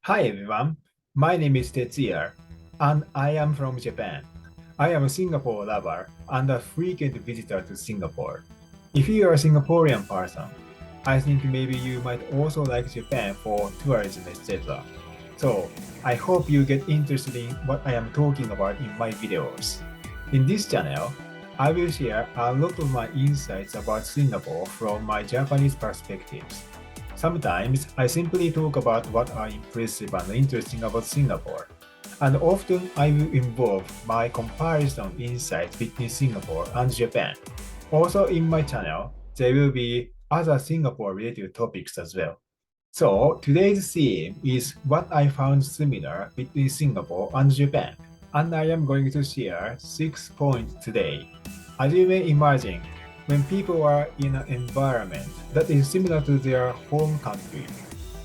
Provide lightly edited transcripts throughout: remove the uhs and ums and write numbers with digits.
Hi everyone, my name is Tetsuya, and I am from Japan. I am a Singapore lover and a frequent visitor to Singapore. If you are a Singaporean person, I think maybe you might also like Japan for tourism, etc. So, I hope you get interested in what I am talking about in my videos. In this channel, I will share a lot of my insights about Singapore from my Japanese perspectives. Sometimes I simply talk about what are impressive and interesting about Singapore, and often I will involve my comparison insights between Singapore and Japan. Also in my channel, there will be other Singapore related topics as well. So today's theme is what I found similar between Singapore and Japan, and I am going to share 6 points today. As you may imagine, when people are in an environment that is similar to their home country,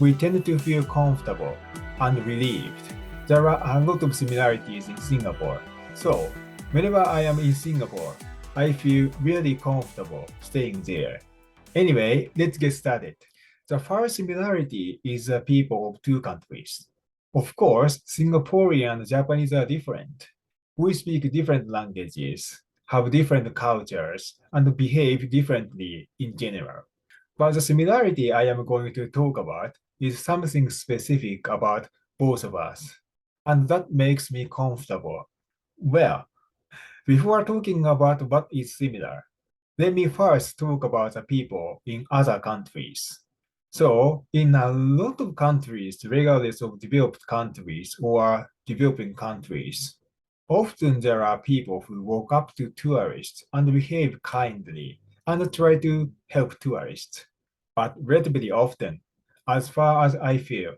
we tend to feel comfortable and relieved. There are a lot of similarities in Singapore. So, whenever I am in Singapore, I feel really comfortable staying there. Anyway, let's get started. The first similarity is the people of two countries. Of course, Singaporean and Japanese are different. We speak different languages, have different cultures, and behave differently in general. But the similarity I am going to talk about is something specific about both of us, and that makes me comfortable. Well, before talking about what is similar, let me first talk about the people in other countries. So, in a lot of countries, regardless of developed countries or developing countries, often there are people who walk up to tourists and behave kindly and try to help tourists. But relatively often, as far as I feel,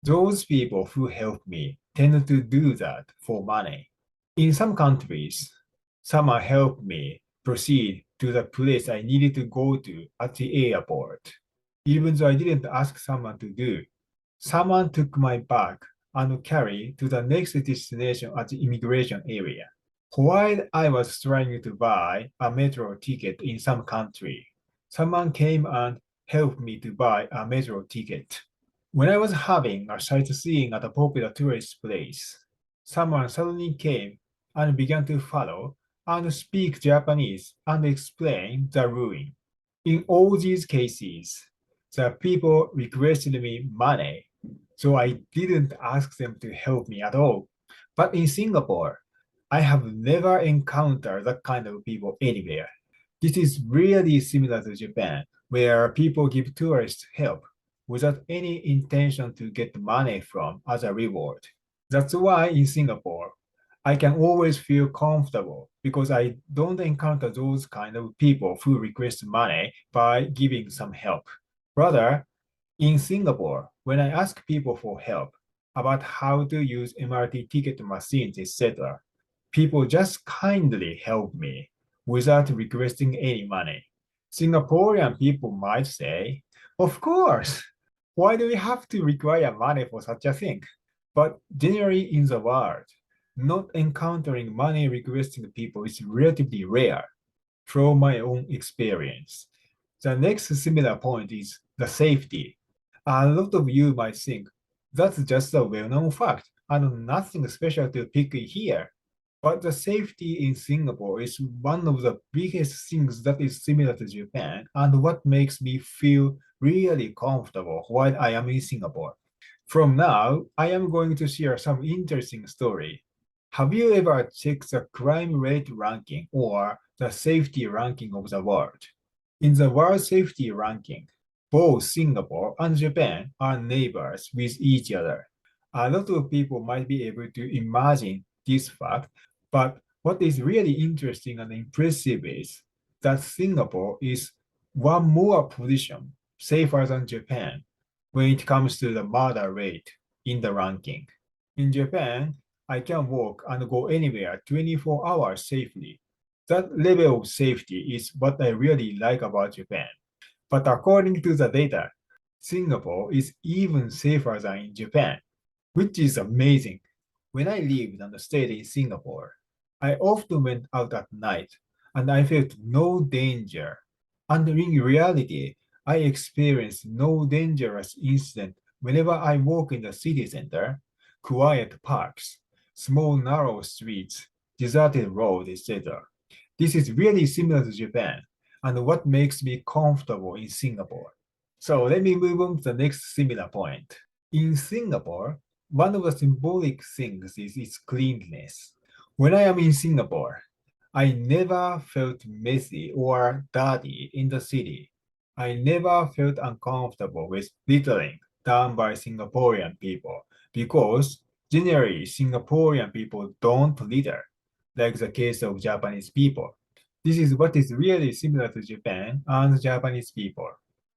those people who help me tend to do that for money. In some countries, someone helped me proceed to the place I needed to go to at the airport, even though I didn't ask someone to do. Someone took my bag and carried to the next destination at the immigration area. While I was trying to buy a metro ticket in some country, someone came and helped me to buy a metro ticket. When I was having a sightseeing at a popular tourist place, someone suddenly came and began to follow and speak Japanese and explain the ruin. In all these cases, the people requested me money, so I didn't ask them to help me at all. But in Singapore, I have never encountered that kind of people anywhere. This is really similar to Japan, where people give tourists help without any intention to get money from as a reward. That's why in Singapore, I can always feel comfortable because I don't encounter those kind of people who request money by giving some help. Rather, in Singapore, when I ask people for help about how to use MRT ticket machines, etc., people just kindly help me without requesting any money. Singaporean people might say, of course, why do we have to require money for such a thing? But generally in the world, not encountering money requesting people is relatively rare from my own experience. The next similar point is the safety. A lot of you might think that's just a well-known fact and nothing special to pick here. But the safety in Singapore is one of the biggest things that is similar to Japan and what makes me feel really comfortable while I am in Singapore. From now, I am going to share some interesting story. Have you ever checked the crime rate ranking or the safety ranking of the world? In the world safety ranking, both Singapore and Japan are neighbors with each other. A lot of people might be able to imagine this fact, but what is really interesting and impressive is that Singapore is one more position safer than Japan when it comes to the murder rate in the ranking. In Japan, I can walk and go anywhere 24 hours safely. That level of safety is what I really like about Japan. But according to the data, Singapore is even safer than in Japan, which is amazing. When I lived and stayed in Singapore, I often went out at night and I felt no danger. And in reality, I experienced no dangerous incident whenever I walk in the city center, quiet parks, small narrow streets, deserted roads, etc. This is really similar to Japan and what makes me comfortable in Singapore. So let me move on to the next similar point. In Singapore, one of the symbolic things is its cleanliness. When I am in Singapore, I never felt messy or dirty in the city. I never felt uncomfortable with littering done by Singaporean people because generally Singaporean people don't litter, like the case of Japanese people. This is what is really similar to Japan and Japanese people.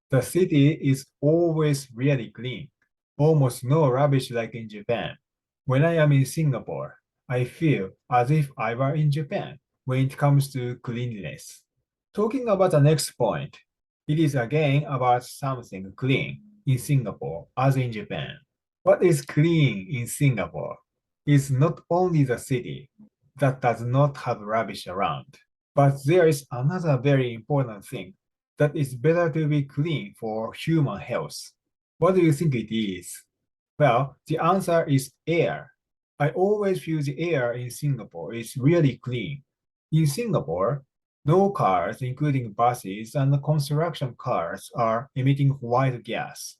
The city is always really clean, almost no rubbish like in Japan. When I am in Singapore, I feel as if I were in Japan when it comes to cleanliness. Talking about the next point, it is again about something clean in Singapore as in Japan. What is clean in Singapore is not only the city that does not have rubbish around, but there is another very important thing that it's better to be clean for human health. What do you think it is? Well, the answer is air. I always feel the air in Singapore is really clean. In Singapore, no cars, including buses and construction cars, are emitting white gas.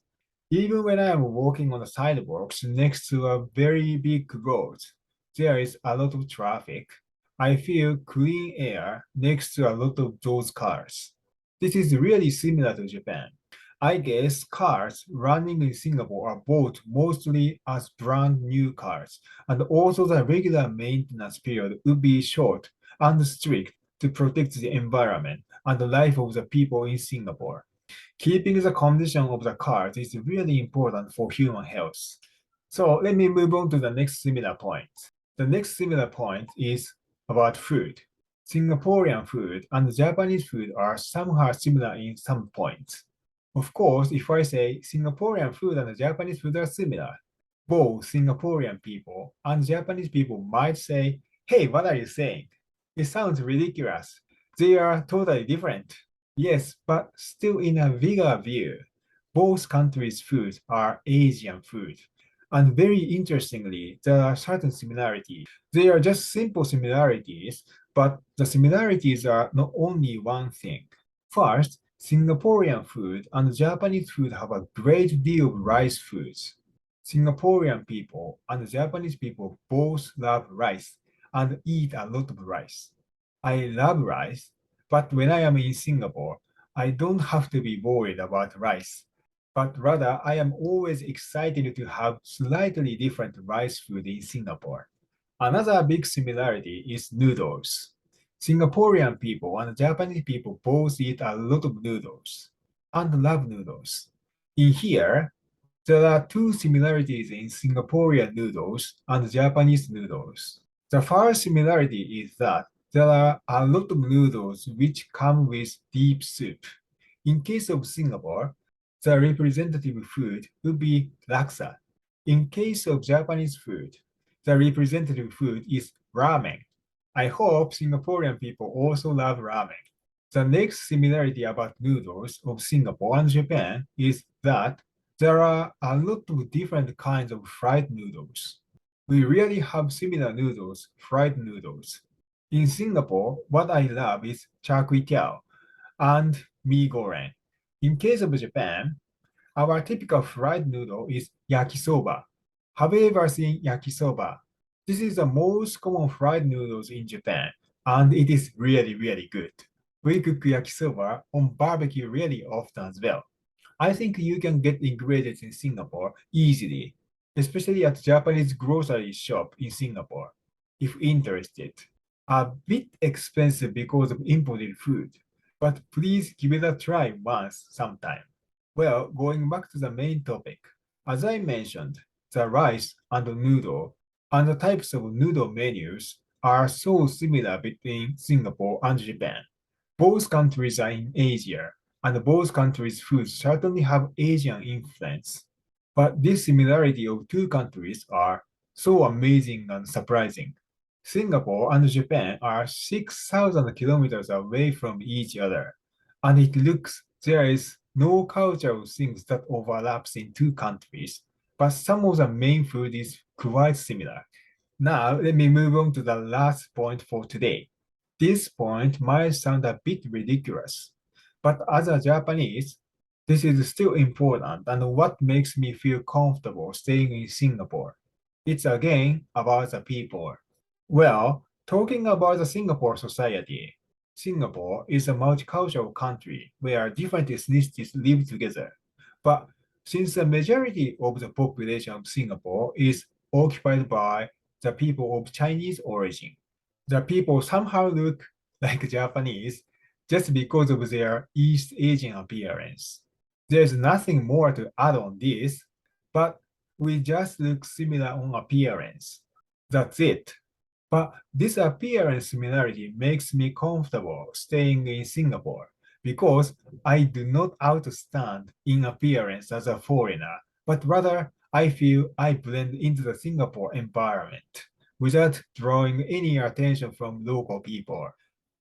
Even when I am walking on the sidewalks next to a very big road, there is a lot of traffic. I feel clean air next to a lot of those cars. This is really similar to Japan. I guess cars running in Singapore are bought mostly as brand new cars, and also the regular maintenance period would be short and strict to protect the environment and the life of the people in Singapore. Keeping the condition of the cars is really important for human health. So let me move on to the next similar point. The next similar point is about food. Singaporean food and Japanese food are somehow similar in some points. Of course, if I say Singaporean food and Japanese food are similar, both Singaporean people and Japanese people might say, hey, what are you saying? It sounds ridiculous. They are totally different. Yes, but still in a bigger view, both countries' foods are Asian food. And very interestingly, there are certain similarities. They are just simple similarities, but the similarities are not only one thing. First, Singaporean food and Japanese food have a great deal of rice foods. Singaporean people and Japanese people both love rice and eat a lot of rice. I love rice, but when I am in Singapore, I don't have to be worried about rice, but rather I am always excited to have slightly different rice food in Singapore. Another big similarity is noodles. Singaporean people and Japanese people both eat a lot of noodles and love noodles. In here, there are two similarities in Singaporean noodles and Japanese noodles. The first similarity is that there are a lot of noodles which come with deep soup. In case of Singapore, the representative food would be laksa. In case of Japanese food, the representative food is ramen. I hope Singaporean people also love ramen. The next similarity about noodles of Singapore and Japan is that there are a lot of different kinds of fried noodles. We really have similar noodles, fried noodles. In Singapore, what I love is char kway teow and mee goreng. In case of Japan, our typical fried noodle is yakisoba. Have you ever seen yakisoba? This is the most common fried noodles in Japan, and it is really, really good. We cook yakisoba on barbecue really often as well. I think you can get ingredients in Singapore easily, especially at Japanese grocery shop in Singapore, if interested. A bit expensive because of imported food, but please give it a try once sometime. Well, going back to the main topic, as I mentioned, the rice and the noodle and the types of noodle menus are so similar between Singapore and Japan. Both countries are in Asia, and both countries' foods certainly have Asian influence. But this similarity of two countries are so amazing and surprising. Singapore and Japan are 6,000 kilometers away from each other, and it looks there is no cultural things that overlaps in two countries, but some of the main food is quite similar. Now, let me move on to the last point for today. This point might sound a bit ridiculous, but as a Japanese, this is still important and what makes me feel comfortable staying in Singapore. It's again about the people. Well, talking about the Singapore society, Singapore is a multicultural country where different ethnicities live together. But since the majority of the population of Singapore is occupied by the people of Chinese origin, the people somehow look like Japanese just because of their East Asian appearance. There's nothing more to add on this, but we just look similar on appearance. That's it. But this appearance similarity makes me comfortable staying in Singapore because I do not outstand in appearance as a foreigner, but rather I feel I blend into the Singapore environment without drawing any attention from local people.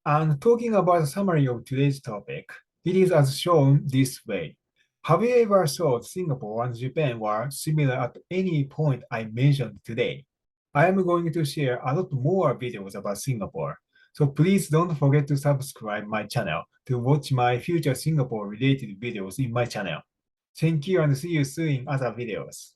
And talking about the summary of today's topic, it is as shown this way. Have you ever thought Singapore and Japan were similar at any point I mentioned today? I am going to share a lot more videos about Singapore, so please don't forget to subscribe my channel to watch my future Singapore related videos in my channel. Thank you and see you soon in other videos.